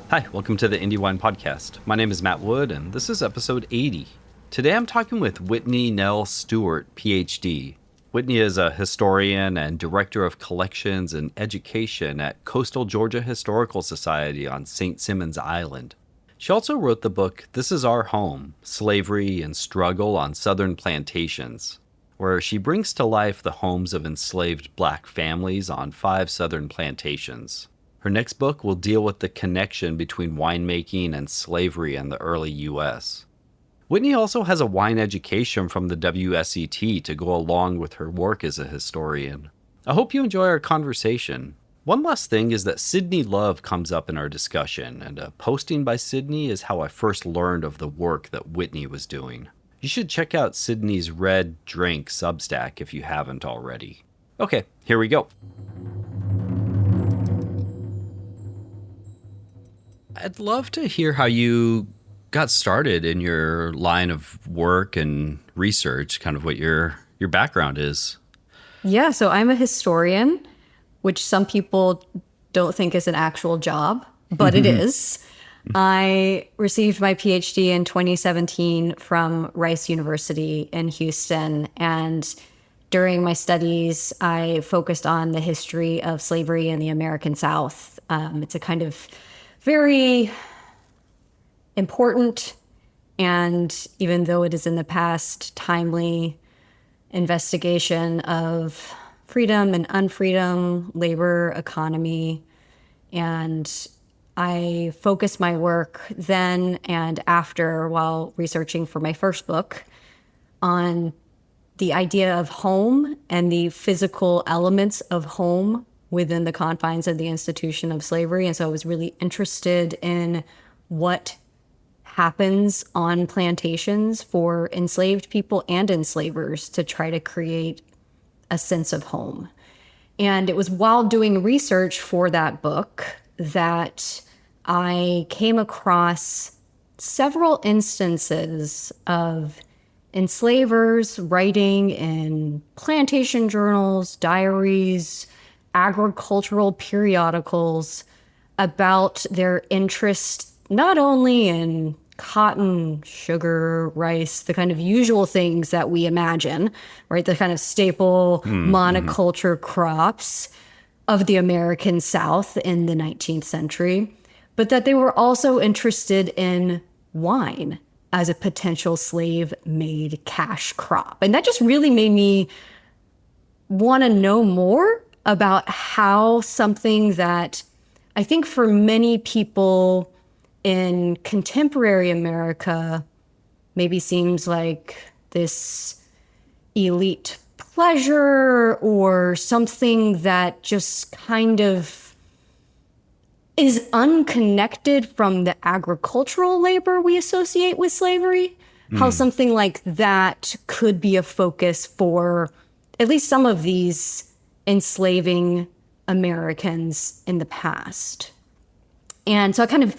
Hi, welcome to the Indie Wine Podcast. My name is Matt Wood, and this is episode 80. Today I'm talking with Whitney Nell Stewart, PhD. Whitney is a historian and director of collections and education at Coastal Georgia Historical Society on St. Simons Island. She also wrote the book This Is Our Home, Slavery and Struggle on Southern Plantations, where she brings to life the homes of enslaved black families on 5 southern plantations. Her next book will deal with the connection between winemaking and slavery in the early U.S. Whitney also has a wine education from the WSET to go along with her work as a historian. I hope you enjoy our conversation. One last thing is that Sydney Love comes up in our discussion, and a posting by Sydney is how I first learned of the work that Whitney was doing. You should check out Sydney's Red Drink Substack if you haven't already. Okay, here we go. I'd love to hear how you got started in your line of work and research, kind of what your background is. Yeah, so I'm a historian, which some people don't think is an actual job, but it is. I received my PhD in 2017 from Rice University in Houston, and during my studies, I focused on the history of slavery in the American South. It's a kind of very important, and even though it is in the past, timely investigation of freedom and unfreedom, labor, economy. And I focused my work then and after, while researching for my first book, on the idea of home and the physical elements of home within the confines of the institution of slavery. And so I was really interested in what happens on plantations for enslaved people and enslavers to try to create a sense of home. And it was while doing research for that book that I came across several instances of enslavers writing in plantation journals, diaries, agricultural periodicals about their interest not only in cotton, sugar, rice, the kind of usual things that we imagine, right? The kind of staple monoculture crops of the American South in the 19th century, but that they were also interested in wine as a potential slave-made cash crop. And that just really made me want to know more about how something that I think for many people in contemporary America maybe seems like this elite pleasure or something that just kind of is unconnected from the agricultural labor we associate with slavery, how something like that could be a focus for at least some of these enslaving Americans in the past. And so I kind of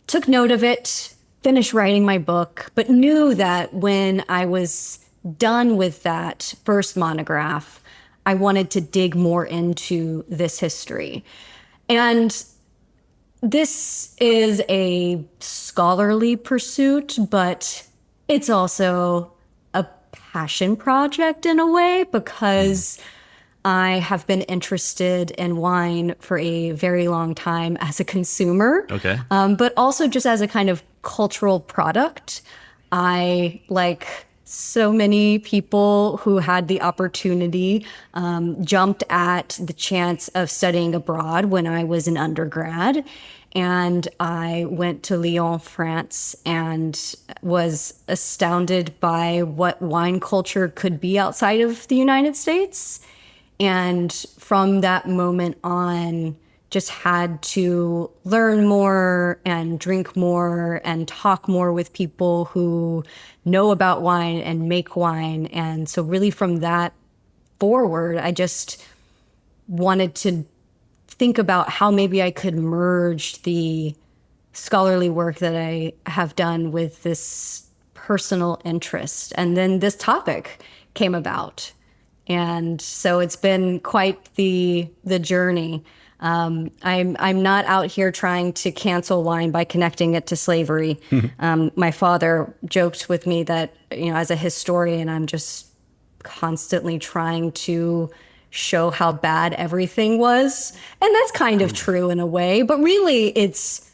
took note of it, finished writing my book, but knew that when I was done with that first monograph, I wanted to dig more into this history. And this is a scholarly pursuit, but it's also a passion project in a way, because I have been interested in wine for a very long time as a consumer, but also just as a kind of cultural product. I, like so many people who had the opportunity, jumped at the chance of studying abroad when I was an undergrad. And I went to Lyon, France, and was astounded by what wine culture could be outside of the United States. And from that moment on, just had to learn more and drink more and talk more with people who know about wine and make wine. And so really from that forward, I just wanted to think about how maybe I could merge the scholarly work that I have done with this personal interest. And then this topic came about. And so it's been quite the journey. I'm not out here trying to cancel wine by connecting it to slavery. My father joked with me that, as a historian, I'm just constantly trying to show how bad everything was. And that's kind of true in a way, but really it's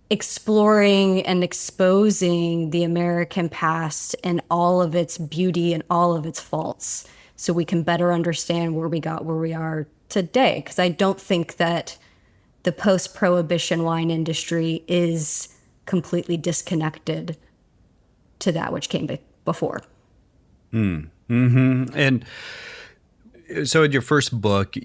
exploring and exposing the American past and all of its beauty and all of its faults so we can better understand where we got where we are today. Because I don't think that the post-prohibition wine industry is completely disconnected to that which came before. And so in your first book,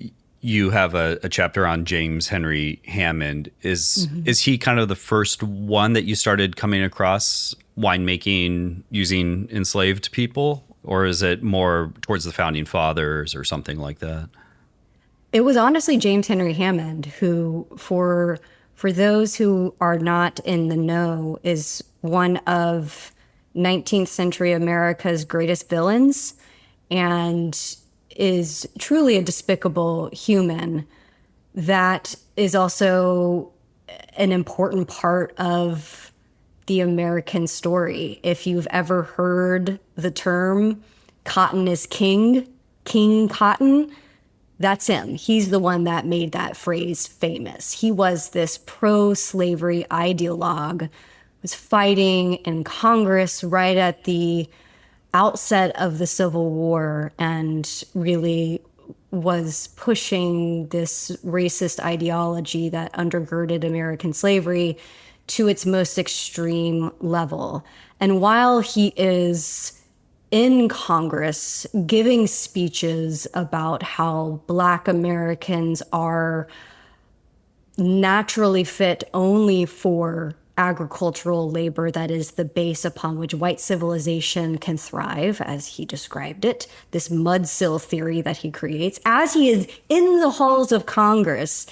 you have a chapter on James Henry Hammond. Is he kind of the first one that you started coming across winemaking using enslaved people? Or is it more towards the founding fathers or something like that? It was honestly James Henry Hammond who, for those who are not in the know, is one of 19th century America's greatest villains and is truly a despicable human that is also an important part of the American story. If you've ever heard the term cotton is king, King Cotton, that's him. He's the one that made that phrase famous. He was this pro-slavery ideologue, was fighting in Congress right at the outset of the Civil War and really was pushing this racist ideology that undergirded American slavery to its most extreme level. And while he is in Congress giving speeches about how Black Americans are naturally fit only for agricultural labor, that is the base upon which white civilization can thrive, as he described it, this mudsill theory that he creates, as he is in the halls of Congress,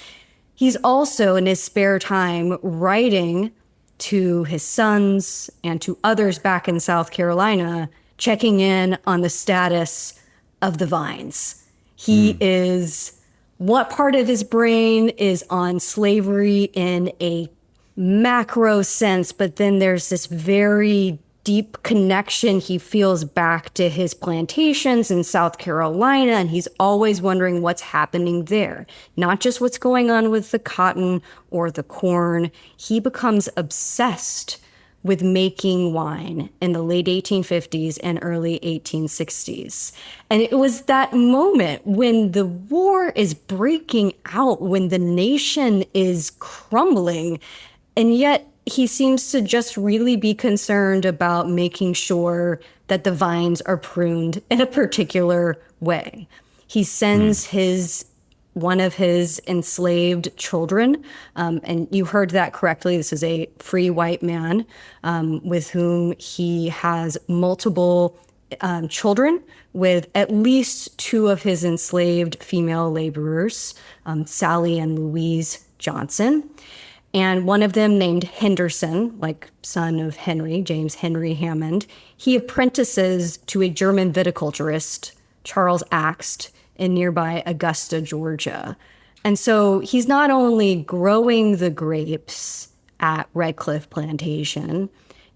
he's also in his spare time writing to his sons and to others back in South Carolina, checking in on the status of the vines. He is, what part of his brain is on slavery in a macro sense, but then there's this very deep connection he feels back to his plantations in South Carolina, and he's always wondering what's happening there, not just what's going on with the cotton or the corn. He becomes obsessed with making wine in the late 1850s and early 1860s. And it was that moment when the war is breaking out, when the nation is crumbling, and yet he seems to just really be concerned about making sure that the vines are pruned in a particular way. He sends one of his enslaved children, and you heard that correctly. This is a free white man with whom he has multiple children with at least two of his enslaved female laborers, Sally and Louise Johnson. And one of them named Henderson, like son of Henry, James Henry Hammond, he apprentices to a German viticulturist, Charles Axt, in nearby Augusta, Georgia. And so he's not only growing the grapes at Red Cliff Plantation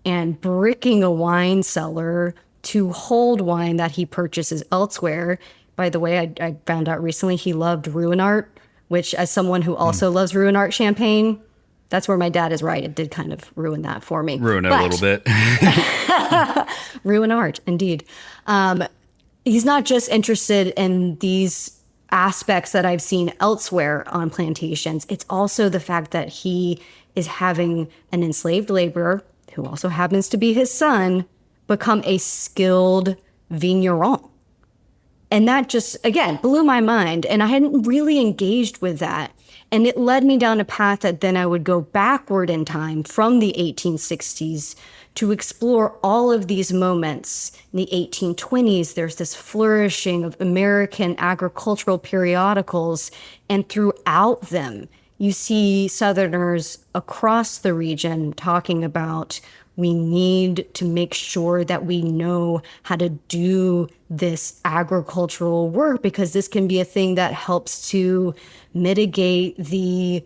and bricking a wine cellar to hold wine that he purchases elsewhere. By the way, I found out recently he loved Ruinart, which, as someone who also loves Ruinart champagne, that's where my dad is right. It did kind of ruin that for me. Ruin it a little bit. Ruinart, indeed. He's not just interested in these aspects that I've seen elsewhere on plantations. It's also the fact that he is having an enslaved laborer, who also happens to be his son, become a skilled vigneron. And that just, again, blew my mind. And I hadn't really engaged with that. And it led me down a path that then I would go backward in time from the 1860s to explore all of these moments. In the 1820s, there's this flourishing of American agricultural periodicals, and throughout them, you see Southerners across the region talking about We need to make sure that we know how to do this agricultural work, because this can be a thing that helps to mitigate the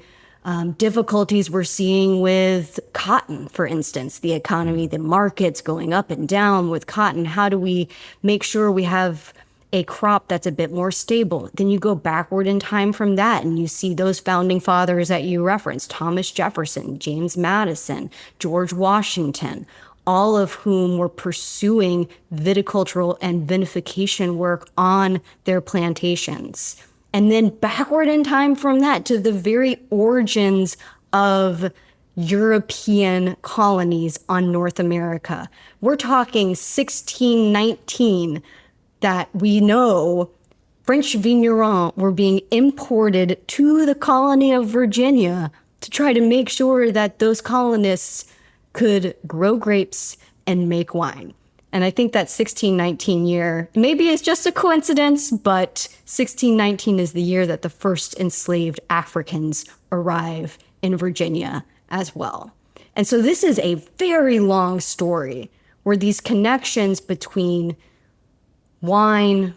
difficulties we're seeing with cotton, for instance, the economy, the markets going up and down with cotton. How do we make sure we have a crop that's a bit more stable? Then you go backward in time from that and you see those founding fathers that you referenced, Thomas Jefferson, James Madison, George Washington, all of whom were pursuing viticultural and vinification work on their plantations. And then backward in time from that to the very origins of European colonies on North America. We're talking 1619, that we know French vignerons were being imported to the colony of Virginia to try to make sure that those colonists could grow grapes and make wine. And I think that 1619 year, maybe it's just a coincidence, but 1619 is the year that the first enslaved Africans arrive in Virginia as well. And so this is a very long story where these connections between wine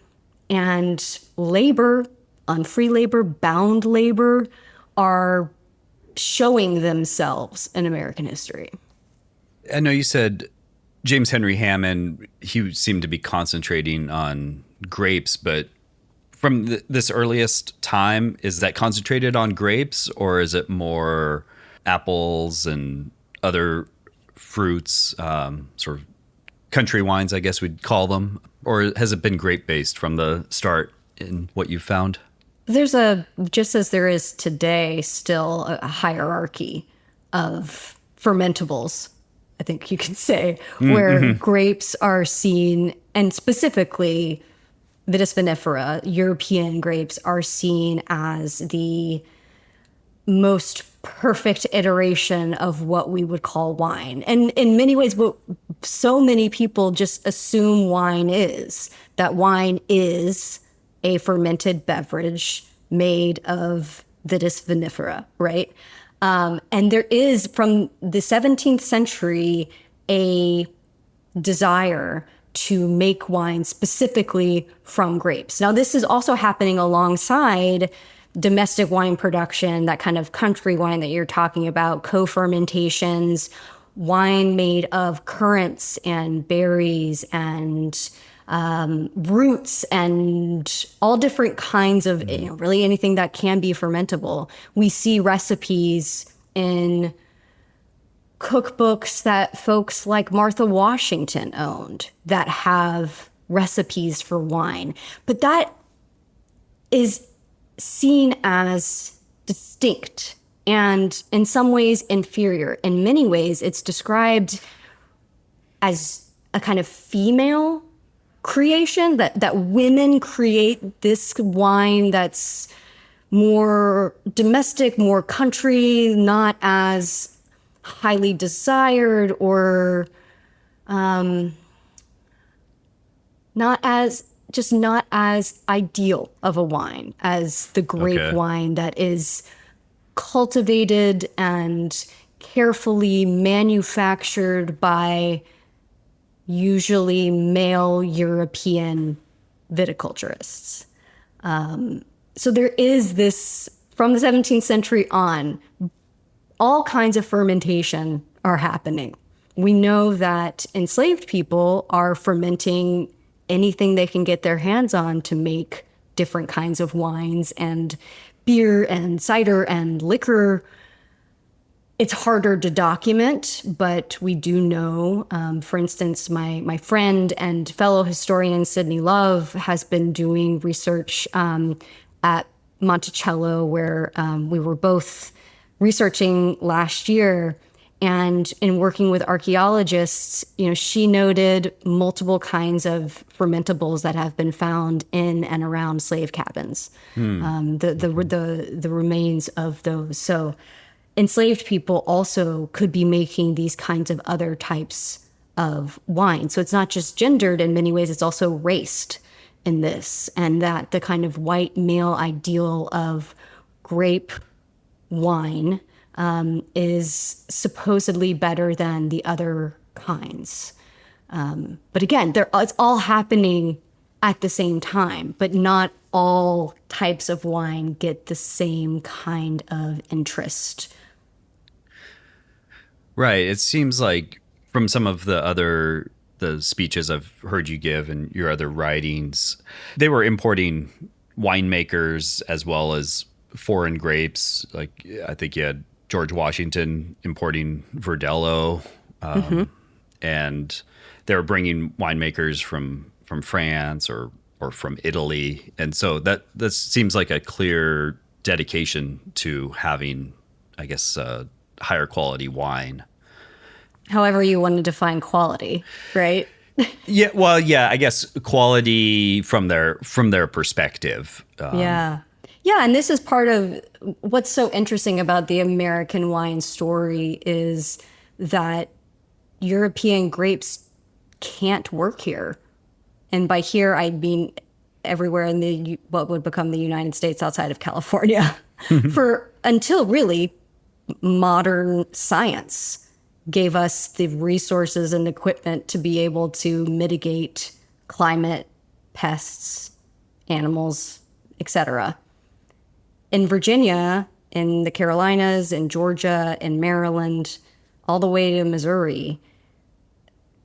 and labor, unfree labor, bound labor, are showing themselves in American history. I know you said James Henry Hammond, he seemed to be concentrating on grapes, but from this earliest time, is that concentrated on grapes, or is it more apples and other fruits, sort of country wines, I guess we'd call them? Or has it been grape-based from the start in what you've found? There's just as there is today, still a hierarchy of fermentables, I think you could say, where grapes are seen, and specifically Vitis vinifera, European grapes, are seen as the most perfect iteration of what we would call wine. And in many ways, what so many people just assume wine is, that wine is a fermented beverage made of Vitis vinifera, right? And there is, from the 17th century, a desire to make wine specifically from grapes. Now, this is also happening alongside domestic wine production, that kind of country wine that you're talking about, co-fermentations, wine made of currants and berries and roots and all different kinds of, really anything that can be fermentable. We see recipes in cookbooks that folks like Martha Washington owned that have recipes for wine. But that is seen as distinct and in some ways inferior. In many ways, it's described as a kind of female creation, that women create this wine that's more domestic, more country, not as highly desired, or not as ideal of a wine as the grape wine that is cultivated and carefully manufactured by usually male European viticulturists. So there is this, from the 17th century on, all kinds of fermentation are happening. We know that enslaved people are fermenting anything they can get their hands on to make different kinds of wines and beer and cider and liquor. It's harder to document, but we do know, for instance, my friend and fellow historian Sydney Love has been doing research at Monticello, where we were both researching last year. And in working with archaeologists, she noted multiple kinds of fermentables that have been found in and around slave cabins, the remains of those. So enslaved people also could be making these kinds of other types of wine. So it's not just gendered. In many ways, it's also raced in this, and that the kind of white male ideal of grape wine is supposedly better than the other kinds. But again, it's all happening at the same time, but not all types of wine get the same kind of interest. Right. It seems like from some of the speeches I've heard you give and your other writings, they were importing winemakers as well as foreign grapes. Like I think you had George Washington importing Verdelho, and they were bringing winemakers from France or from Italy, and so that seems like a clear dedication to having, I guess, higher quality wine. However you want to define quality, right? Yeah, well, yeah, I guess quality from their perspective. Yeah. Yeah, and this is part of what's so interesting about the American wine story is that European grapes can't work here. And by here, I mean everywhere in what would become the United States outside of California for until really modern science gave us the resources and equipment to be able to mitigate climate, pests, animals, etc. In Virginia, in the Carolinas, in Georgia, in Maryland, all the way to Missouri,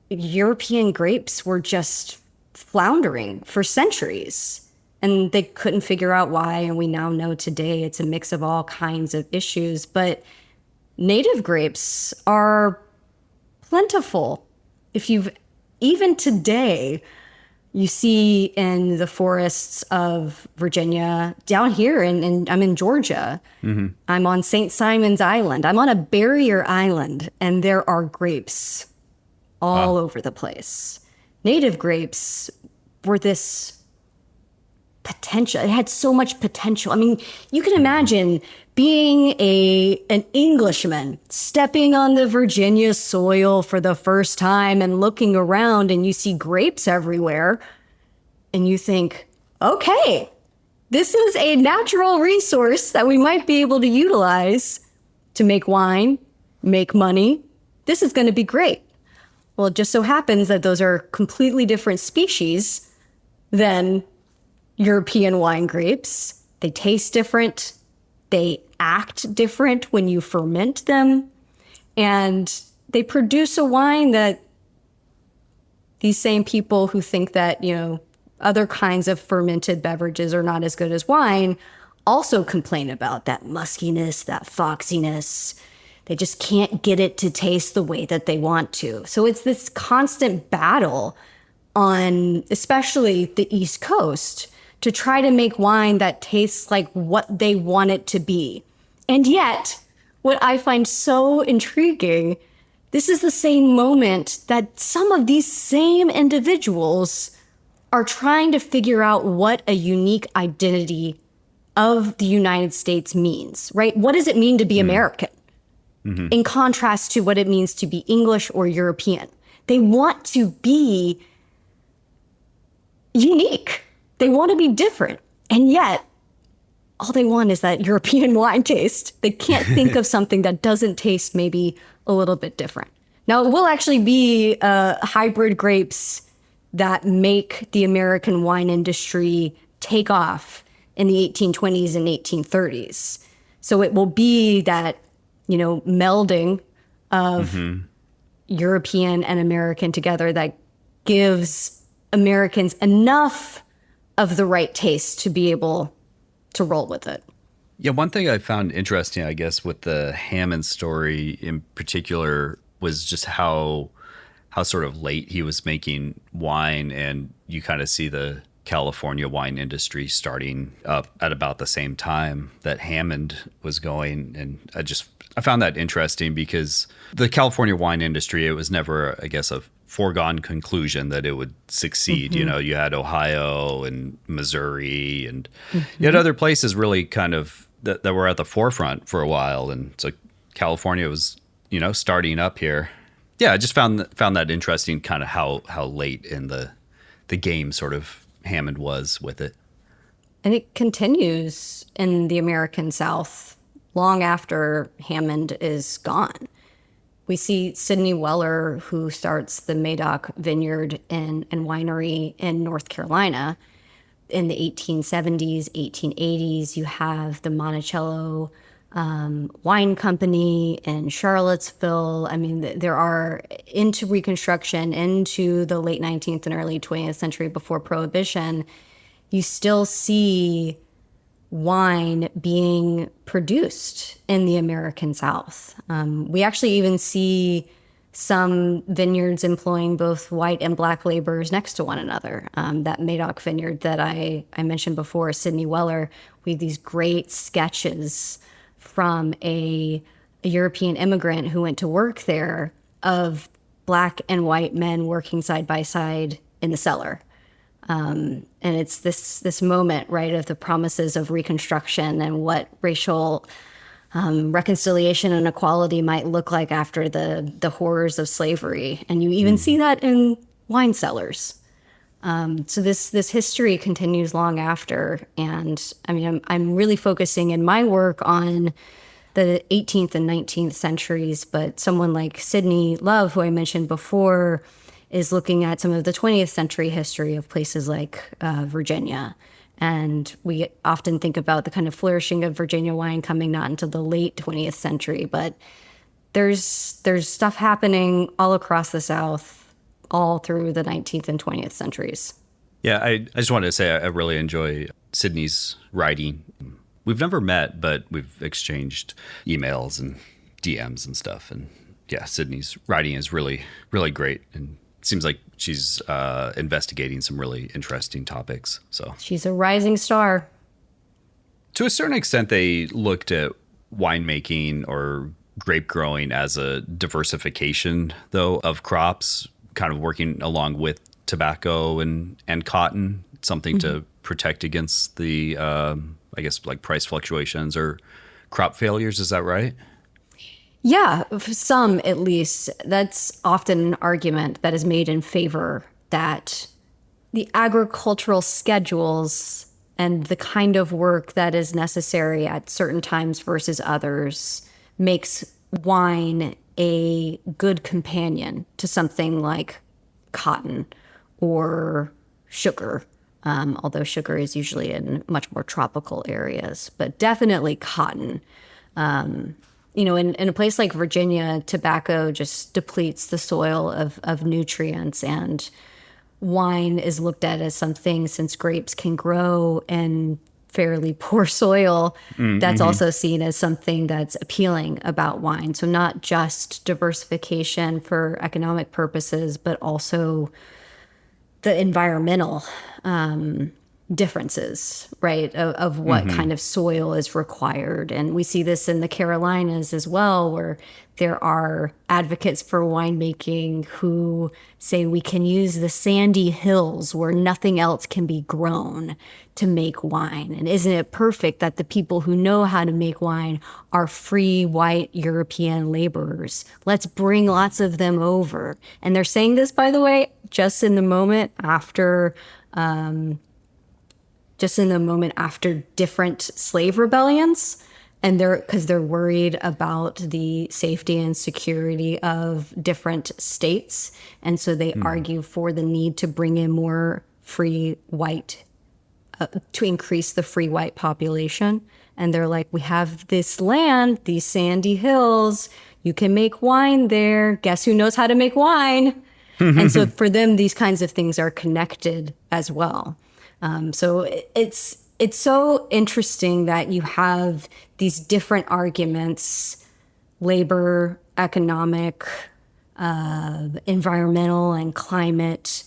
European grapes were just floundering for centuries. And they couldn't figure out why. And we now know today it's a mix of all kinds of issues. But native grapes are plentiful. Even today, you see in the forests of Virginia, down here, and I'm in Georgia. Mm-hmm. I'm on St. Simon's Island. I'm on a barrier island, and there are grapes all over the place. Native grapes were this potential. It had so much potential. I mean, you can imagine being an Englishman stepping on the Virginia soil for the first time and looking around and you see grapes everywhere and you think, okay, this is a natural resource that we might be able to utilize to make wine, make money. This is going to be great. Well, it just so happens that those are completely different species than European wine grapes. They taste different. They act different when you ferment them. And they produce a wine that these same people who think that, other kinds of fermented beverages are not as good as wine also complain about that muskiness, that foxiness. They just can't get it to taste the way that they want to. So it's this constant battle on especially the East Coast to try to make wine that tastes like what they want it to be. And yet, what I find so intriguing, this is the same moment that some of these same individuals are trying to figure out what a unique identity of the United States means, right? What does it mean to be American? Mm-hmm. In contrast to what it means to be English or European. They want to be unique. They want to be different. And yet, all they want is that European wine taste. They can't think of something that doesn't taste maybe a little bit different. Now, it will actually be hybrid grapes that make the American wine industry take off in the 1820s and 1830s. So it will be that melding of European and American together that gives Americans enough of the right taste to be able to roll with it. Yeah, one thing I found interesting, I guess, with the Hammond story in particular was just how sort of late he was making wine, and you kind of see the California wine industry starting up at about the same time that Hammond was going. And I found that interesting because the California wine industry, it was never, I guess, a foregone conclusion that it would succeed. Mm-hmm. You had Ohio and Missouri, and you had other places really kind of that were at the forefront for a while. And so California was, starting up here. Yeah, I just found that interesting, kind of how late in the game sort of Hammond was with it. And it continues in the American South long after Hammond is gone. We see Sidney Weller, who starts the Madoc Vineyard and Winery in North Carolina in the 1870s, 1880s. You have the Monticello Wine Company in Charlottesville. I mean, there are, into Reconstruction, into the late 19th and early 20th century before Prohibition, you still see wine being produced in the American South. We actually even see some vineyards employing both white and black laborers next to one another. That Madoc vineyard that I mentioned before, Sidney Weller, we have these great sketches from a European immigrant who went to work there of black and white men working side by side in the cellar. And it's this moment, right, of the promises of Reconstruction and what racial reconciliation and equality might look like after the horrors of slavery. And you even see that in wine cellars. So this history continues long after. And I mean, I'm really focusing in my work on the 18th and 19th centuries, but someone like Sidney Love, who I mentioned before, is looking at some of the 20th century history of places like Virginia. And we often think about the kind of flourishing of Virginia wine coming not until the late 20th century, but there's stuff happening all across the South, all through the 19th and 20th centuries. Yeah, I just wanted to say I really enjoy Sydney's writing. We've never met, but we've exchanged emails and DMs and stuff. And yeah, Sydney's writing is really, really great. And it seems like she's investigating some really interesting topics. So she's a rising star. To a certain extent, they looked at winemaking or grape growing as a diversification, though, of crops, kind of working along with tobacco and cotton, something to protect against the, I guess, like price fluctuations or crop failures. Is that right? Yeah, some at least. That's often an argument that is made in favor that the agricultural schedules and the kind of work that is necessary at certain times versus others makes wine a good companion to something like cotton or sugar, although sugar is usually in much more tropical areas, but definitely cotton. In a place like Virginia, tobacco just depletes the soil of nutrients, and wine is looked at as something, since grapes can grow in fairly poor soil, that's also seen as something that's appealing about wine. So not just diversification for economic purposes, but also the environmental differences, right, of what kind of soil is required. And we see this in the Carolinas as well, where there are advocates for winemaking who say we can use the sandy hills where nothing else can be grown to make wine. And isn't it perfect that the people who know how to make wine are free white European laborers? Let's bring lots of them over. And they're saying this, by the way, just in the moment after different slave rebellions, and because they're worried about the safety and security of different states, and so they argue for the need to bring in more free white, to increase the free white population. And they're like, we have this land, these sandy hills, you can make wine there. Guess who knows how to make wine? And so for them, these kinds of things are connected as well. So it's so interesting that you have these different arguments, labor, economic, environmental, and climate,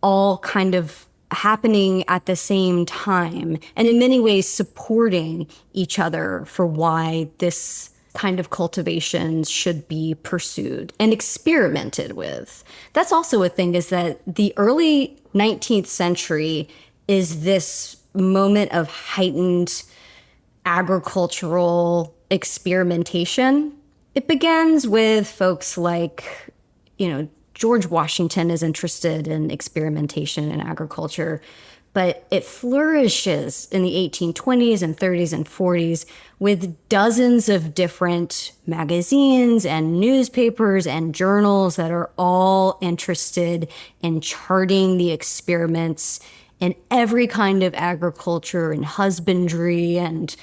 all kind of happening at the same time, and in many ways supporting each other for why this kind of cultivations should be pursued and experimented with. That's also a thing, is that the early 19th century is this moment of heightened agricultural experimentation. It begins with folks like, George Washington is interested in experimentation in agriculture, but it flourishes in the 1820s and 30s and 40s with dozens of different magazines and newspapers and journals that are all interested in charting the experiments in every kind of agriculture and husbandry and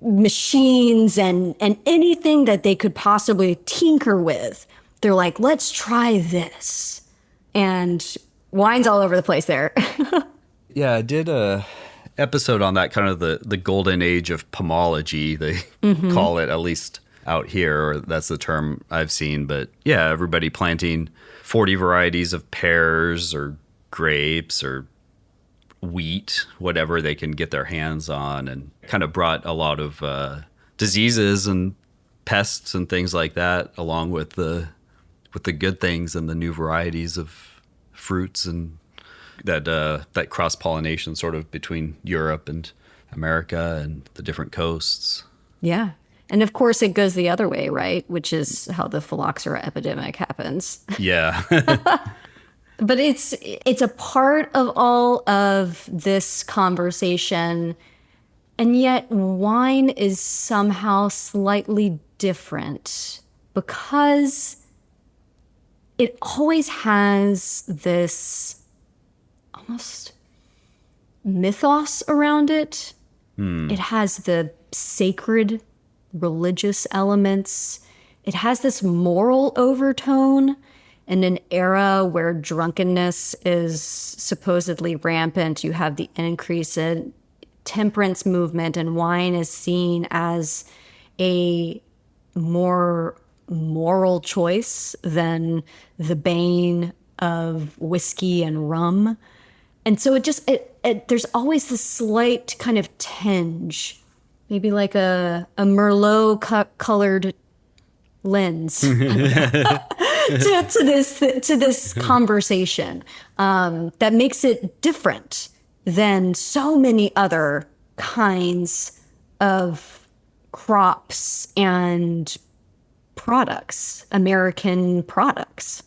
machines and anything that they could possibly tinker with. They're like, let's try this. And wine's all over the place there. Yeah, I did a episode on that, kind of the golden age of pomology, they call it, at least out here, or that's the term I've seen. But yeah, everybody planting 40 varieties of pears or grapes or wheat, whatever they can get their hands on, and kind of brought a lot of diseases and pests and things like that, along with the good things and the new varieties of fruits, and that cross pollination sort of between Europe and America and the different coasts. Yeah. And of course, it goes the other way, right? Which is how the phylloxera epidemic happens. Yeah. But it's a part of all of this conversation, and yet wine is somehow slightly different because it always has this almost mythos around it. It has the sacred religious elements. It has this moral overtone. In an era where drunkenness is supposedly rampant, you have the increase in temperance movement, and wine is seen as a more moral choice than the bane of whiskey and rum. And so there's always this slight kind of tinge, maybe like a Merlot colored lens to this conversation that makes it different than so many other kinds of crops and products, American products.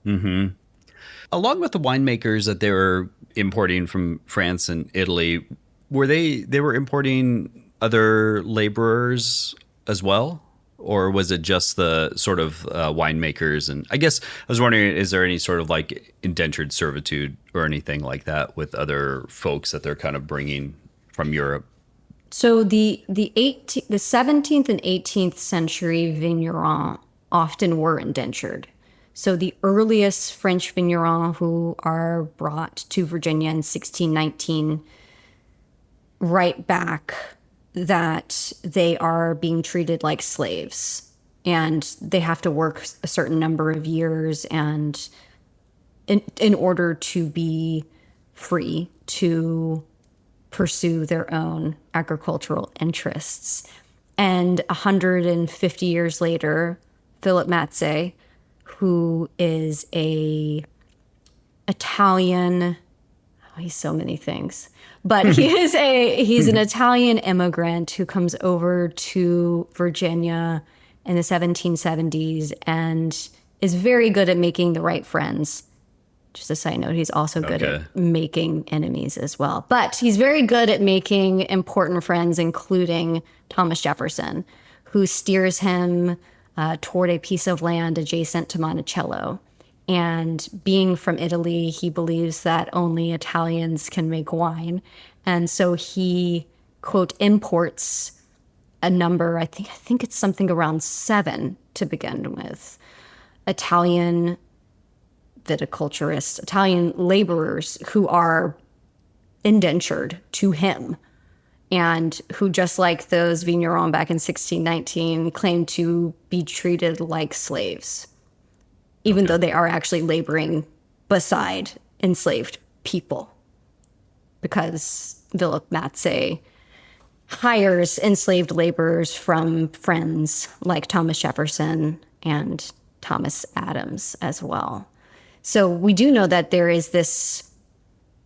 Along with the winemakers that they were importing from France and Italy, they were importing other laborers as well? Or was it just the sort of winemakers? And I guess I was wondering, is there any sort of like indentured servitude or anything like that with other folks that they're kind of bringing from Europe? So the 17th and 18th century vignerons often were indentured. So the earliest French vignerons who are brought to Virginia in 1619 write back that they are being treated like slaves, and they have to work a certain number of years and in order to be free to pursue their own agricultural interests. And 150 years later, Philip Matze, who is a Italian, he's so many things, but he's an Italian immigrant who comes over to Virginia in the 1770s and is very good at making the right friends. Just a side note, he's also good at making enemies as well. But he's very good at making important friends, including Thomas Jefferson, who steers him toward a piece of land adjacent to Monticello. And being from Italy, he believes that only Italians can make wine. And so he, quote, imports a number, I think it's something around 7 to begin with, Italian viticulturists, Italian laborers who are indentured to him and who, just like those vignerons back in 1619, claim to be treated like slaves, even though they are actually laboring beside enslaved people, because Philip Matze hires enslaved laborers from friends like Thomas Jefferson and Thomas Adams as well. So we do know that there is this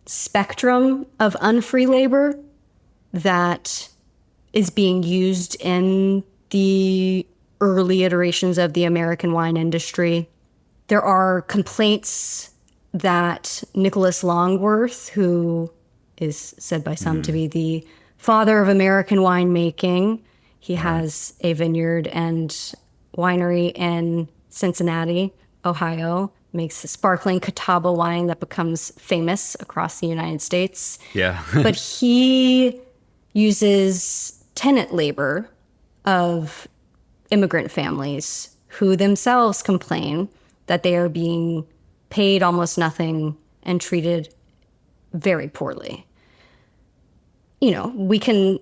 spectrum of unfree labor that is being used in the early iterations of the American wine industry. There are complaints that Nicholas Longworth, who is said by some to be the father of American winemaking, he has a vineyard and winery in Cincinnati, Ohio, makes a sparkling Catawba wine that becomes famous across the United States. Yeah. But he uses tenant labor of immigrant families who themselves complain that they are being paid almost nothing and treated very poorly. You know, we can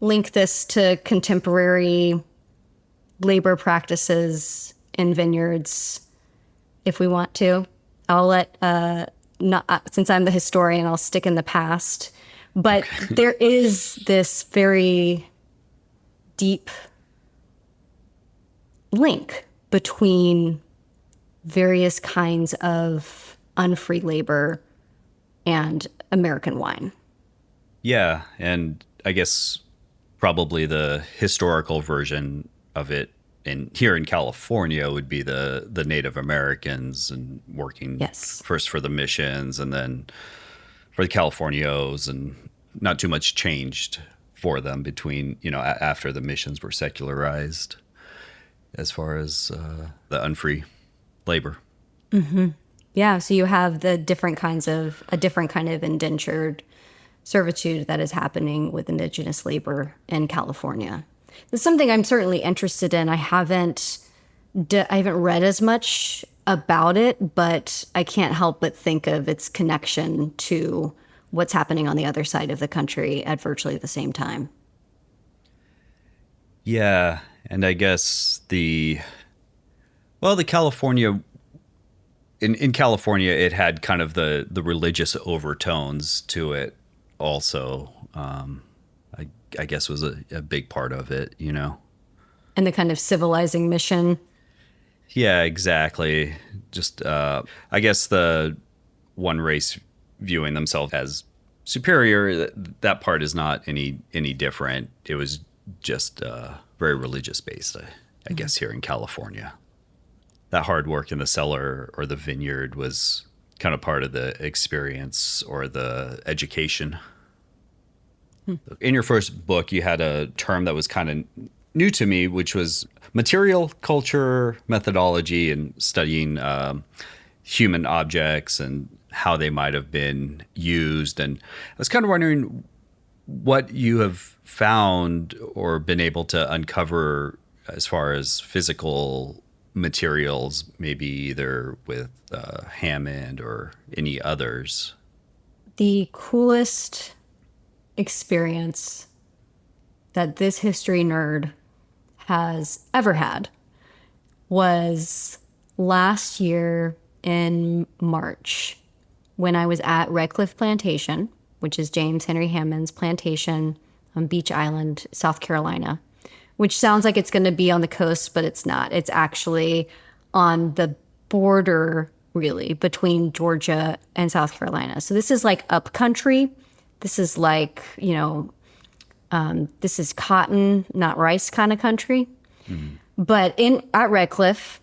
link this to contemporary labor practices in vineyards if we want to. I'll let, since I'm the historian, I'll stick in the past. But there is this very deep link between various kinds of unfree labor and American wine. Yeah, and I guess probably the historical version of it here in California would be the Native Americans and working first for the missions and then for the Californios, and not too much changed for them between, after the missions were secularized as far as the unfree labor. Mm-hmm. Yeah, so you have a different kind of indentured servitude that is happening with indigenous labor in California. It's something I'm certainly interested in. I haven't read as much about it, but I can't help but think of its connection to what's happening on the other side of the country at virtually the same time. Yeah, and I guess the California, in California, it had kind of the religious overtones to it also. I guess was a big part of it, And the kind of civilizing mission. Yeah, exactly. Just, I guess the one race viewing themselves as superior, that part is not any different. It was just very religious based, I guess, here in California. That hard work in the cellar or the vineyard was kind of part of the experience or the education. In your first book, you had a term that was kind of new to me, which was material culture methodology and studying human objects and how they might have been used. And I was kind of wondering what you have found or been able to uncover as far as physical materials, maybe either with Hammond or any others. The coolest experience that this history nerd has ever had was last year in March when I was at Redcliffe Plantation, which is James Henry Hammond's plantation on Beach Island, South Carolina, which sounds like it's going to be on the coast, but it's not. It's actually on the border, really, between Georgia and South Carolina. So this is like upcountry. This is like, this is cotton, not rice kind of country. Mm-hmm. But at Redcliffe,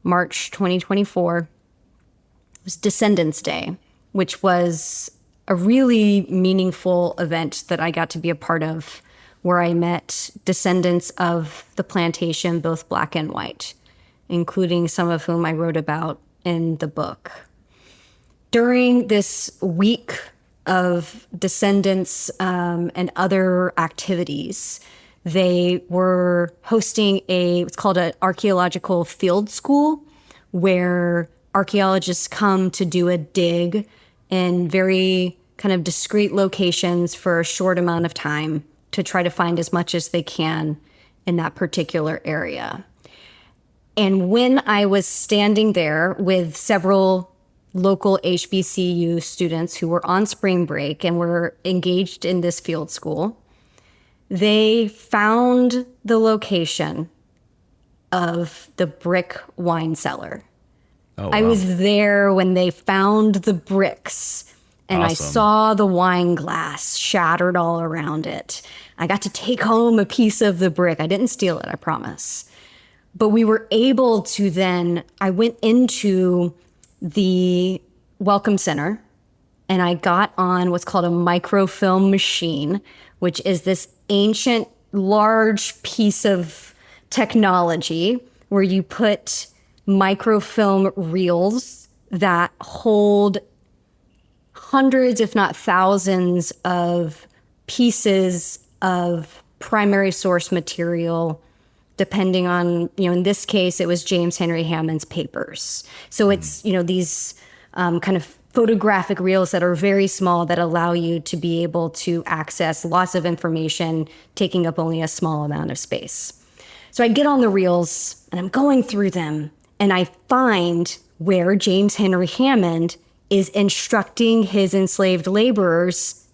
March 2024, was Descendants Day, which was a really meaningful event that I got to be a part of, where I met descendants of the plantation, both black and white, including some of whom I wrote about in the book. During this week of descendants and other activities, they were hosting what's called an archaeological field school, where archaeologists come to do a dig in very kind of discrete locations for a short amount of time to try to find as much as they can in that particular area. And when I was standing there with several local HBCU students who were on spring break and were engaged in this field school, they found the location of the brick wine cellar. Oh, wow. I was there when they found the bricks, and awesome. I saw the wine glass shattered all around it. I got to take home a piece of the brick. I didn't steal it, I promise. But we were able to then, I went into the Welcome Center and I got on what's called a microfilm machine, which is this ancient, large piece of technology where you put microfilm reels that hold hundreds, if not thousands, of pieces of primary source material, depending on, in this case, it was James Henry Hammond's papers. So it's, these kind of photographic reels that are very small that allow you to be able to access lots of information, taking up only a small amount of space. So I get on the reels and I'm going through them and I find where James Henry Hammond is instructing his enslaved laborers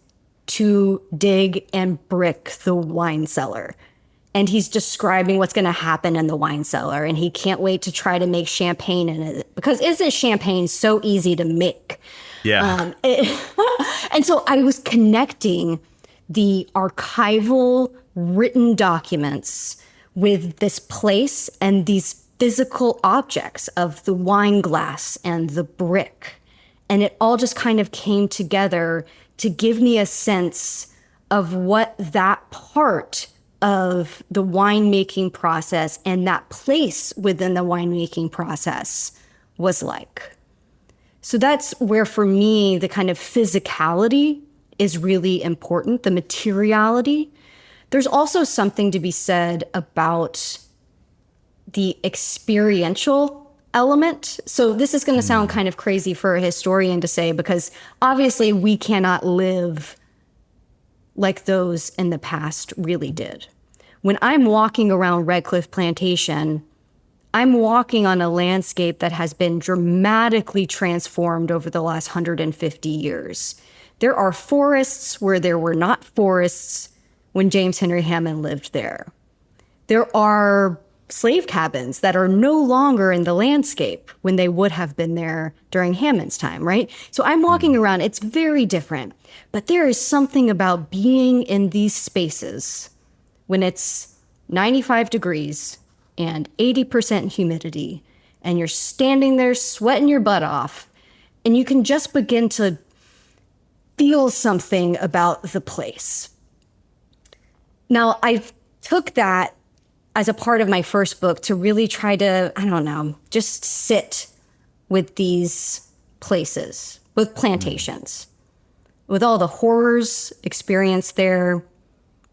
to dig and brick the wine cellar. And he's describing what's going to happen in the wine cellar. And he can't wait to try to make champagne in it. Because isn't champagne so easy to make? Yeah. And so I was connecting the archival written documents with this place and these physical objects of the wine glass and the brick. And it all just kind of came together to give me a sense of what that part of the winemaking process and that place within the winemaking process was like. So that's where, for me, the kind of physicality is really important, the materiality. There's also something to be said about the experiential element. So this is going to sound kind of crazy for a historian to say, because obviously we cannot live like those in the past really did. When I'm walking around Redcliffe Plantation, I'm walking on a landscape that has been dramatically transformed over the last 150 years. There are forests where there were not forests when James Henry Hammond lived there. There are slave cabins that are no longer in the landscape when they would have been there during Hammond's time, right? So I'm walking around, it's very different. But there is something about being in these spaces when it's 95 degrees and 80% humidity, and you're standing there sweating your butt off, and you can just begin to feel something about the place. Now, I took that as a part of my first book to really try to, just sit with these places, with plantations, with all the horrors experienced there,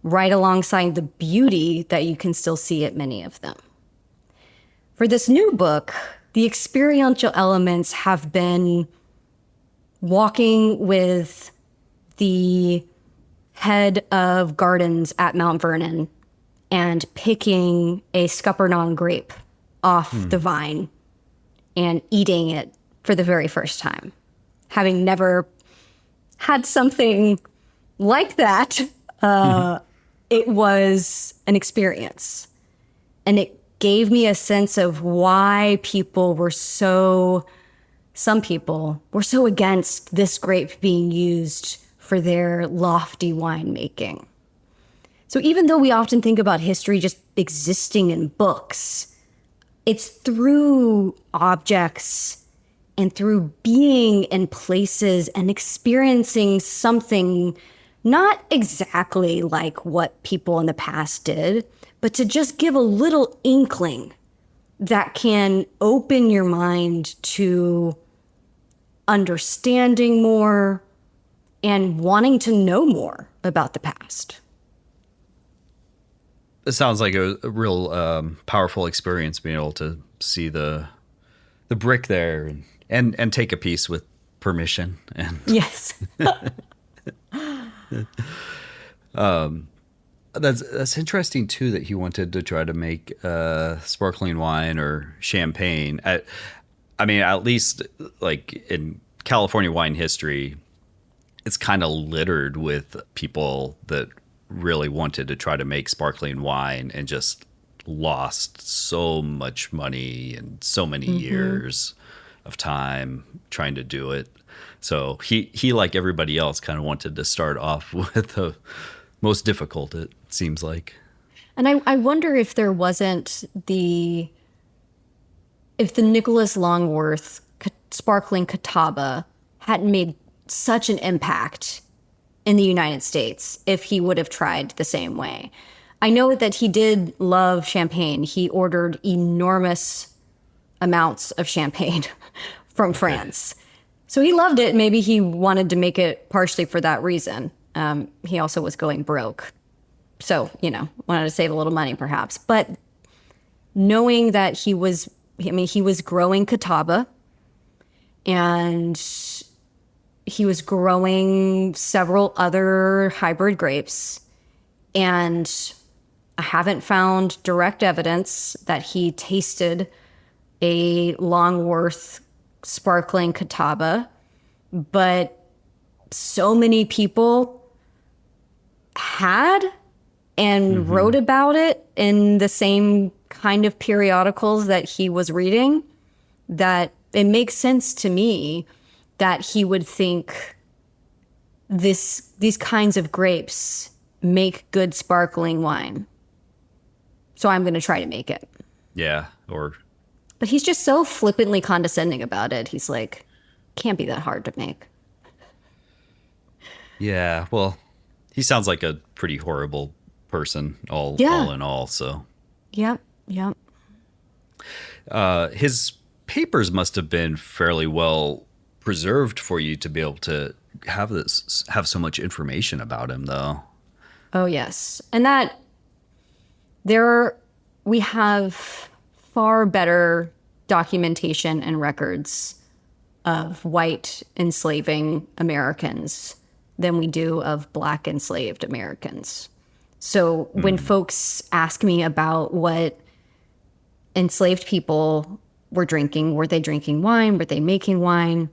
right alongside the beauty that you can still see at many of them. For this new book, the experiential elements have been walking with the head of gardens at Mount Vernon and picking a Scuppernong grape off the vine and eating it for the very first time. Having never had something like that, it was an experience. And it gave me a sense of why some people were so against this grape being used for their lofty winemaking. So even though we often think about history just existing in books, it's through objects and through being in places and experiencing something not exactly like what people in the past did, but to just give a little inkling that can open your mind to understanding more and wanting to know more about the past. It sounds like a real powerful experience being able to see the brick there and take a piece with permission. And Yes. That's interesting too that he wanted to try to make sparkling wine or champagne. I mean, at least like in California wine history, it's kind of littered with people that really wanted to try to make sparkling wine and just lost so much money and so many years of time trying to do it. So he like everybody else kind of wanted to start off with the most difficult, it seems like. And I wonder if there wasn't if the Nicholas Longworth sparkling Catawba hadn't made such an impact in the United States, if he would have tried the same way. I know that he did love champagne. He ordered enormous amounts of champagne from France. So he loved it. Maybe he wanted to make it partially for that reason. He also was going broke. So, wanted to save a little money perhaps. But knowing that he was growing Catawba, and he was growing several other hybrid grapes. And I haven't found direct evidence that he tasted a Longworth sparkling Catawba, but so many people had and wrote about it in the same kind of periodicals that he was reading, that it makes sense to me that he would think these kinds of grapes make good sparkling wine. So I'm going to try to make it. Yeah, But he's just so flippantly condescending about it. He's like, can't be that hard to make. Yeah, well, he sounds like a pretty horrible person all in all, so. Yep. His papers must have been fairly well preserved for you to be able to have so much information about him, though. Oh, yes. And that we have far better documentation and records of white enslaving Americans than we do of black enslaved Americans. So when folks ask me about what enslaved people were drinking, were they drinking wine? Were they making wine?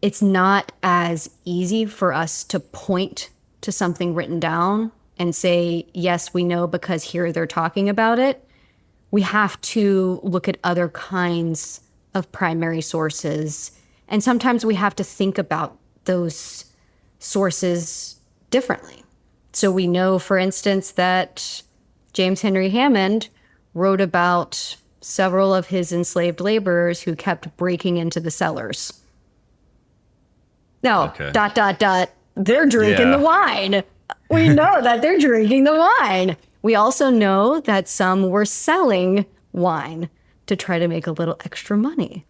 It's not as easy for us to point to something written down and say, yes, we know because here they're talking about it. We have to look at other kinds of primary sources. And sometimes we have to think about those sources differently. So we know, for instance, that James Henry Hammond wrote about several of his enslaved laborers who kept breaking into the cellars. Now, ... they're drinking the wine. We know that they're drinking the wine. We also know that some were selling wine to try to make a little extra money.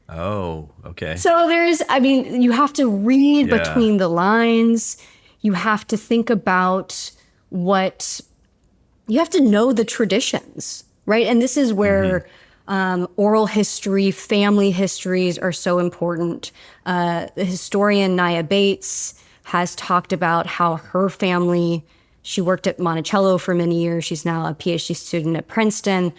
Oh, okay. So you have to read between the lines. You have to think about you have to know the traditions, right? And this is where oral history, family histories are so important. The historian Nia Bates has talked about how her family, she worked at Monticello for many years. She's now a PhD student at Princeton.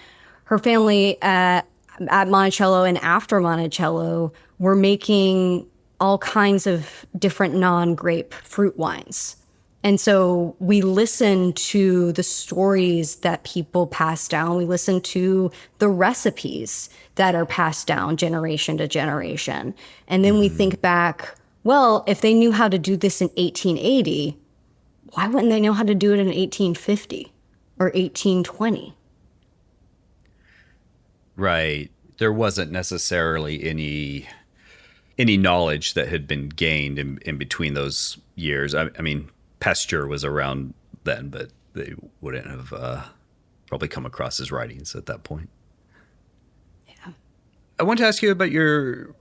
Her family at Monticello and after Monticello were making all kinds of different non-grape fruit wines. And so we listen to the stories that people pass down. We listen to the recipes that are passed down generation to generation. And then we think back, well, if they knew how to do this in 1880, why wouldn't they know how to do it in 1850 or 1820? Right. There wasn't necessarily any knowledge that had been gained in between those years. I mean, Pasteur was around then, but they wouldn't have probably come across his writings at that point. Yeah. I want to ask you about you're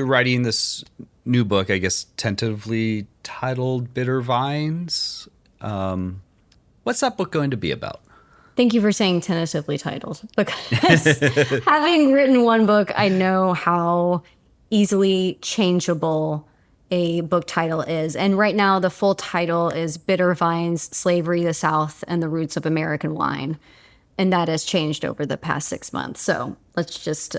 writing this new book, I guess tentatively titled Bitter Vines. What's that book going to be about? Thank you for saying tentatively titled, because having written one book, I know how easily changeable a book title is. And right now, the full title is Bitter Vines, Slavery, the South, and the Roots of American Wine. And that has changed over the past 6 months. So let's just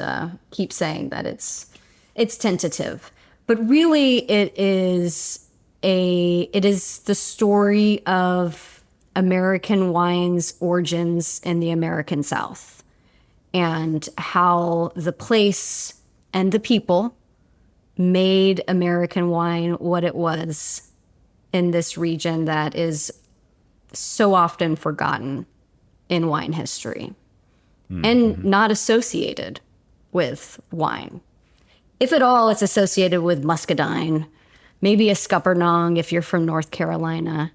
keep saying that it's tentative. But really, it is the story of American wine's origins in the American South, and how the place and the people made American wine what it was in this region that is so often forgotten in wine history and not associated with wine. If at all, it's associated with muscadine, maybe a scuppernong if you're from North Carolina.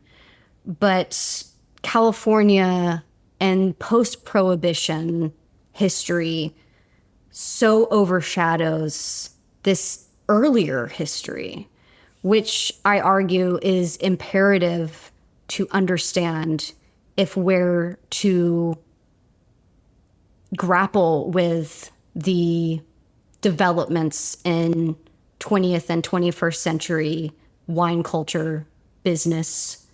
But California and post-Prohibition history so overshadows this earlier history, which I argue is imperative to understand if we're to grapple with the developments in 20th and 21st century wine culture business.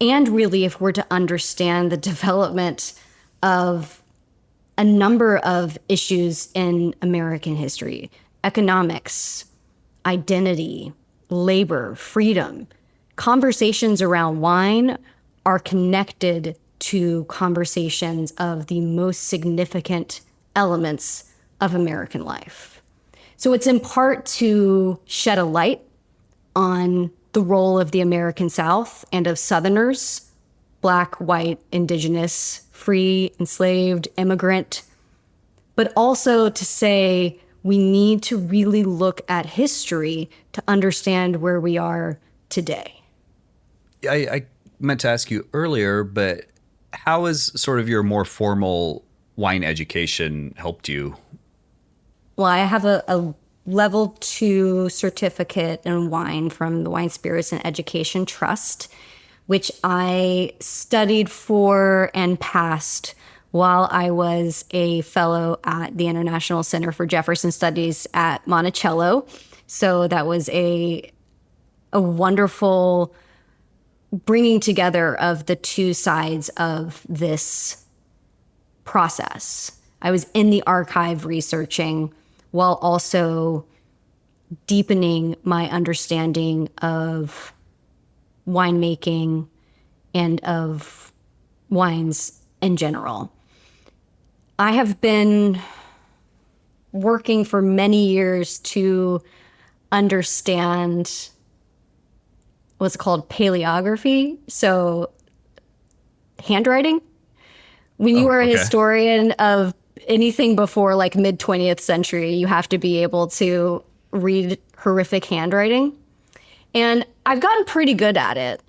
And really, if we're to understand the development of a number of issues in American history, economics, identity, labor, freedom, conversations around wine are connected to conversations of the most significant elements of American life. So it's in part to shed a light on the role of the American South and of Southerners, Black, white, indigenous, free, enslaved, immigrant, but also to say we need to really look at history to understand where we are today. I meant to ask you earlier, but how has sort of your more formal wine education helped you? Well, I have a level 2 certificate in wine from the Wine Spirits and Education Trust, which I studied for and passed while I was a fellow at the International Center for Jefferson Studies at Monticello. So that was a wonderful bringing together of the two sides of this process. I was in the archive researching while also deepening my understanding of winemaking and of wines in general. I have been working for many years to understand what's called paleography, so handwriting. When you are a historian of anything before like mid 20th century, you have to be able to read horrific handwriting. And I've gotten pretty good at it.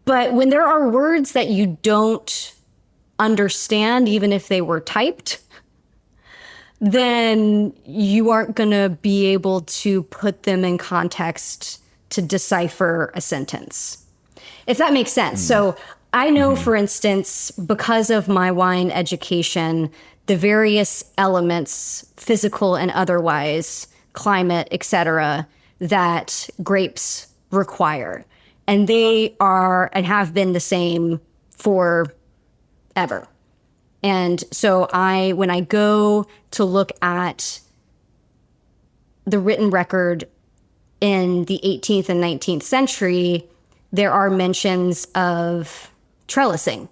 But when there are words that you don't understand, even if they were typed, then you aren't going to be able to put them in context to decipher a sentence, if that makes sense. So I know, for instance, because of my wine education, the various elements, physical and otherwise, climate, etc., that grapes require. And they are and have been the same forever. And so when I go to look at the written record in the 18th and 19th century, there are mentions of trellising.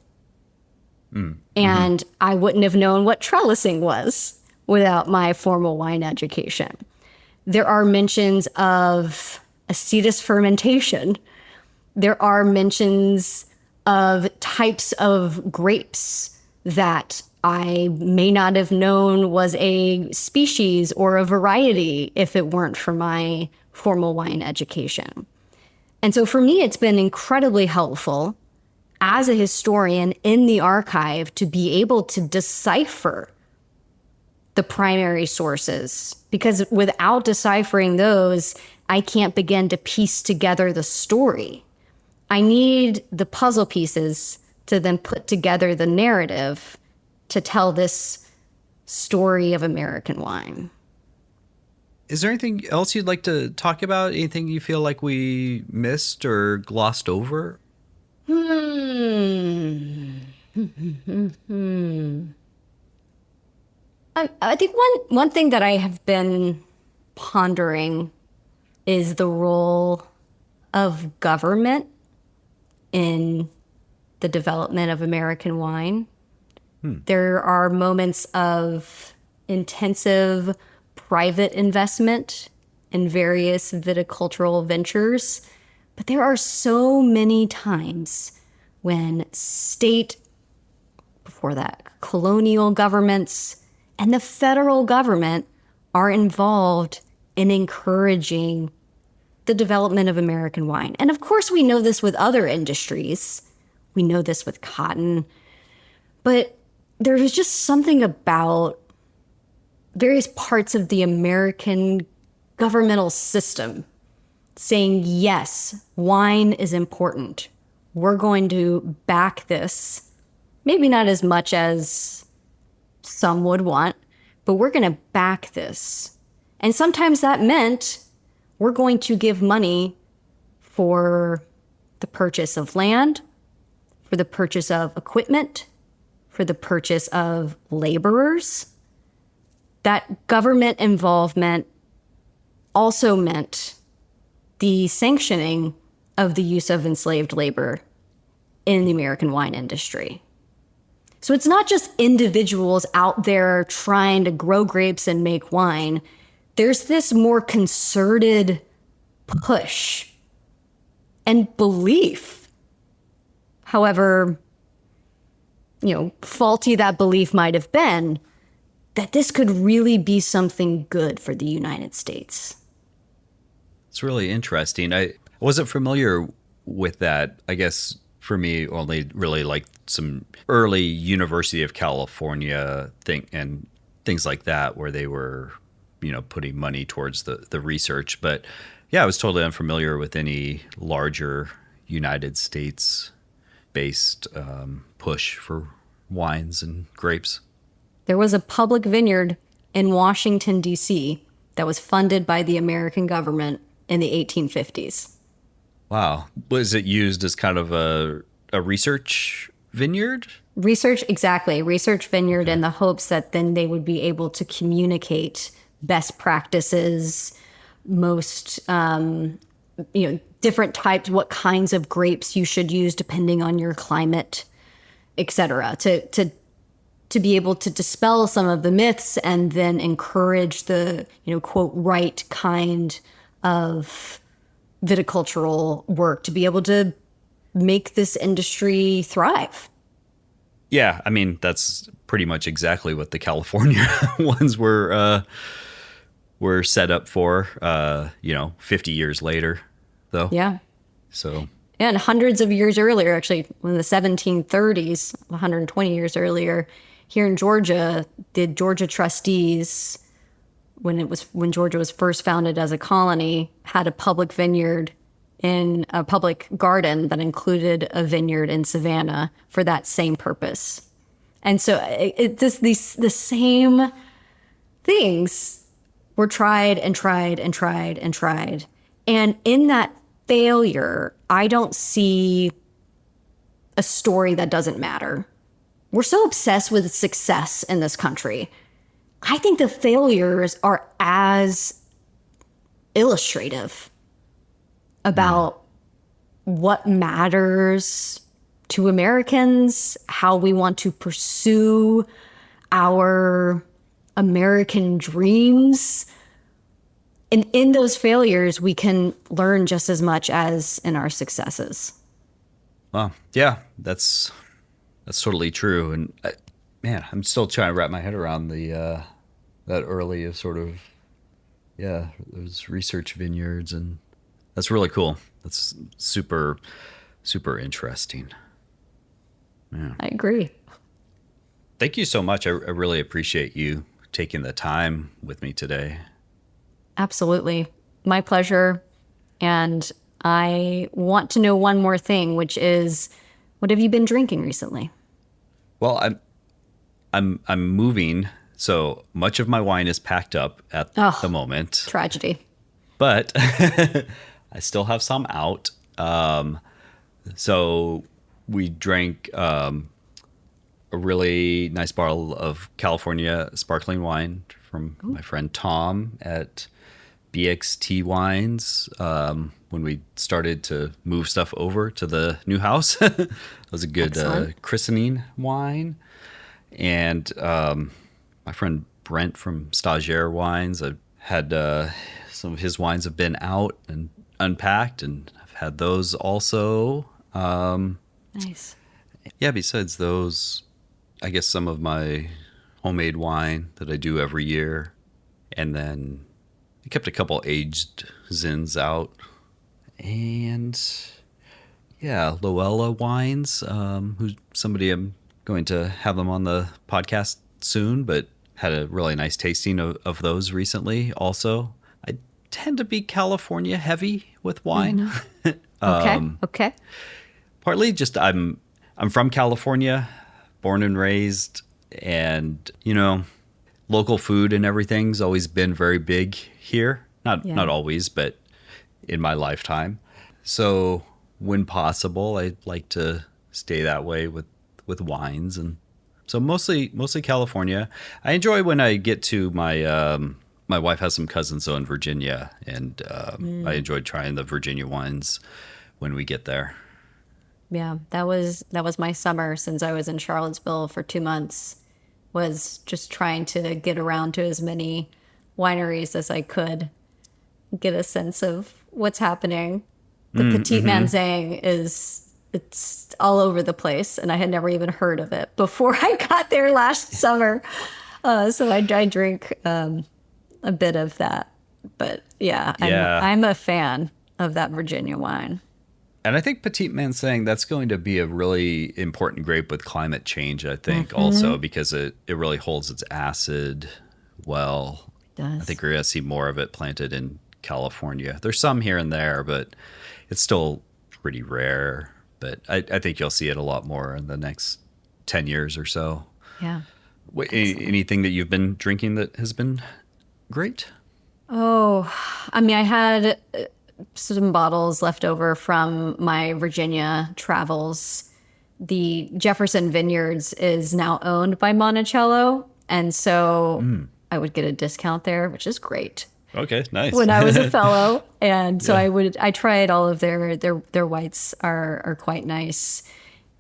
And I wouldn't have known what trellising was without my formal wine education. There are mentions of acetus fermentation. There are mentions of types of grapes that I may not have known was a species or a variety if it weren't for my formal wine education. And so for me, it's been incredibly helpful as a historian in the archive to be able to decipher the primary sources, because without deciphering those, I can't begin to piece together the story. I need the puzzle pieces to then put together the narrative to tell this story of American wine. Is there anything else you'd like to talk about? Anything you feel like we missed or glossed over? I think one thing that I have been pondering is the role of government in the development of American wine. There are moments of intensive private investment in various viticultural ventures, but there are so many times when state before that, colonial governments, and the federal government are involved in encouraging the development of American wine. And of course, we know this with other industries. We know this with cotton. But there was just something about various parts of the American governmental system saying, yes, wine is important. We're going to back this. Maybe not as much as some would want, but we're going to back this. And sometimes that meant we're going to give money for the purchase of land, for the purchase of equipment, for the purchase of laborers. That government involvement also meant the sanctioning of the use of enslaved labor in the American wine industry. So it's not just individuals out there trying to grow grapes and make wine. There's this more concerted push and belief. However, faulty that belief might have been, that this could really be something good for the United States. It's really interesting. I wasn't familiar with that. I guess for me, only really like some early University of California things like that, where they were, putting money towards the research. But yeah, I was totally unfamiliar with any larger United States based push for wines and grapes. There was a public vineyard in Washington, D.C. that was funded by the American government in the 1850s. Wow. Was it used as kind of a research vineyard? Research vineyard, okay. In the hopes that then they would be able to communicate best practices, most, different types, what kinds of grapes you should use depending on your climate, et cetera, to be able to dispel some of the myths and then encourage the, quote, right kind of viticultural work to be able to make this industry thrive. Yeah, I mean, that's pretty much exactly what the California ones were set up for, 50 years later, though. Yeah. So. And hundreds of years earlier, actually, in the 1730s, 120 years earlier, here in Georgia, the Georgia trustees, when Georgia was first founded as a colony, had a public vineyard in a public garden that included a vineyard in Savannah for that same purpose. And so the same things were tried and tried and tried and tried. And in that failure, I don't see a story that doesn't matter. We're so obsessed with success in this country. I think the failures are as illustrative about what matters to Americans, how we want to pursue our American dreams. And in those failures, we can learn just as much as in our successes. Well, yeah, that's totally true. And I'm still trying to wrap my head around that early of sort of, those research vineyards, and that's really cool. That's super, super interesting. Yeah. I agree. Thank you so much. I really appreciate you taking the time with me today. Absolutely. My pleasure. And I want to know one more thing, which is, what have you been drinking recently? Well, I'm moving, so much of my wine is packed up at the moment. Tragedy. But I still have some out. So we drank a really nice bottle of California sparkling wine from my friend Tom at BXT Wines when we started to move stuff over to the new house. It was a good christening wine. And my friend Brent from Stagiaire Wines, I've had some of his wines have been out and unpacked, and I've had those also. Nice. Yeah, besides those, I guess some of my homemade wine that I do every year. And then I kept a couple aged Zins out. And yeah, Loella wines. Who's somebody I'm going to have them on the podcast soon, but had a really nice tasting of those recently. Also, I tend to be California heavy with wine. Okay. Partly just I'm from California, born and raised, and local food and everything's always been very big here. Not always, but in my lifetime. So when possible, I like to stay that way with wines, and so mostly California. I enjoy when I get to my wife has some cousins though in Virginia, and I enjoyed trying the Virginia wines when we get there. Yeah, that was my summer since I was in Charlottesville for 2 months, was just trying to get around to as many wineries as I could, get a sense of what's happening. The Petit Manzang it's all over the place, and I had never even heard of it before I got there last summer. So I drink a bit of that. But yeah, I'm a fan of that Virginia wine. And I think Petit Manseng, that's going to be a really important grape with climate change, I think, also, because it really holds its acid well. It does. I think we're going to see more of it planted in California. There's some here and there, but it's still pretty rare. But I think you'll see it a lot more in the next 10 years or so. Yeah. Anything that you've been drinking that has been great? Oh, I mean, I had some bottles left over from my Virginia travels. The Jefferson Vineyards is now owned by Monticello, and so I would get a discount there, which is great. Okay, nice. When I was a fellow, and so I tried all of their whites are quite nice,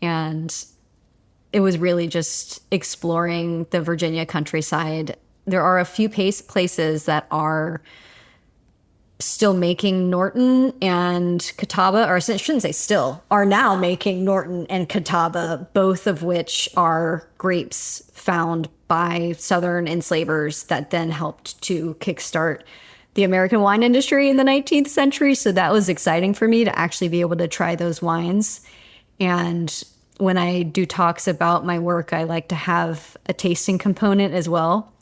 and it was really just exploring the Virginia countryside. There are a few places that are still making Norton and Catawba, or I shouldn't say still, are now making Norton and Catawba, both of which are grapes found by Southern enslavers that then helped to kickstart the American wine industry in the 19th century. So that was exciting for me to actually be able to try those wines. And when I do talks about my work, I like to have a tasting component as well.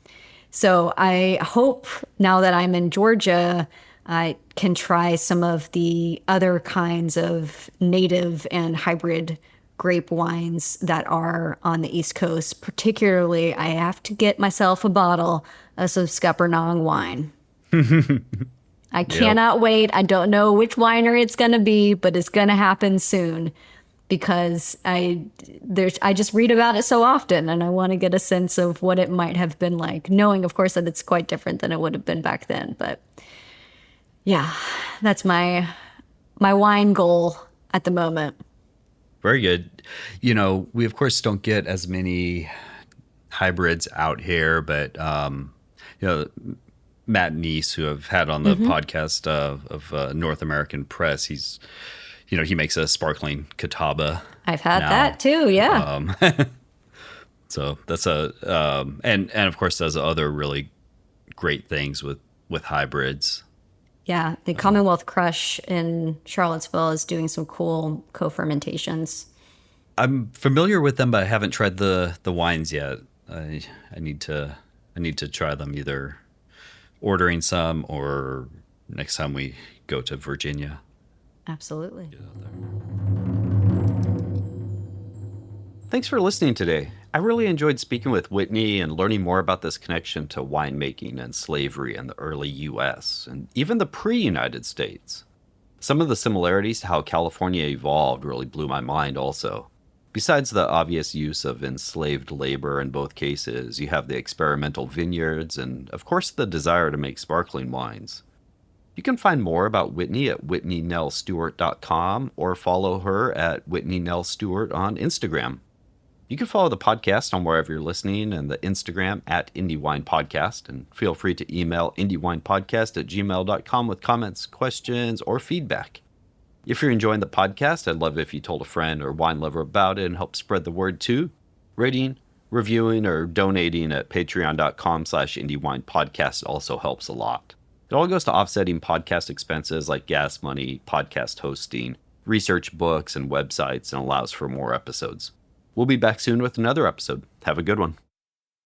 So I hope now that I'm in Georgia, I can try some of the other kinds of native and hybrid grape wines that are on the East Coast. Particularly, I have to get myself a bottle of some Scuppernong wine. I cannot wait. I don't know which winery it's going to be, but it's going to happen soon because I just read about it so often, and I want to get a sense of what it might have been like, knowing, of course, that it's quite different than it would have been back then. But yeah, that's my wine goal at the moment. Very good. We of course don't get as many hybrids out here, but Matt Neese, who I've had on the podcast of North American Press, he makes a sparkling Catawba. I've had that too, yeah. So that's and of course does other really great things with hybrids. Yeah, the Commonwealth Crush in Charlottesville is doing some cool co-fermentations. I'm familiar with them, but I haven't tried the wines yet. I need to try them, either ordering some or next time we go to Virginia. Absolutely. Thanks for listening today. I really enjoyed speaking with Whitney and learning more about this connection to winemaking and slavery in the early U.S. and even the pre-United States. Some of the similarities to how California evolved really blew my mind also. Besides the obvious use of enslaved labor in both cases, you have the experimental vineyards and, of course, the desire to make sparkling wines. You can find more about Whitney at whitneynellstewart.com or follow her at Whitney Nell Stewart on Instagram. You can follow the podcast on wherever you're listening and the Instagram at Indie Wine Podcast, and feel free to email indiewinepodcast@gmail.com with comments, questions, or feedback. If you're enjoying the podcast, I'd love it if you told a friend or wine lover about it and help spread the word too. Rating, Reviewing or donating at patreon.com/indiewinepodcast also helps a lot. It all goes to offsetting podcast expenses like gas money, podcast hosting, research books and websites, and allows for more episodes. We'll be back soon with another episode. Have a good one.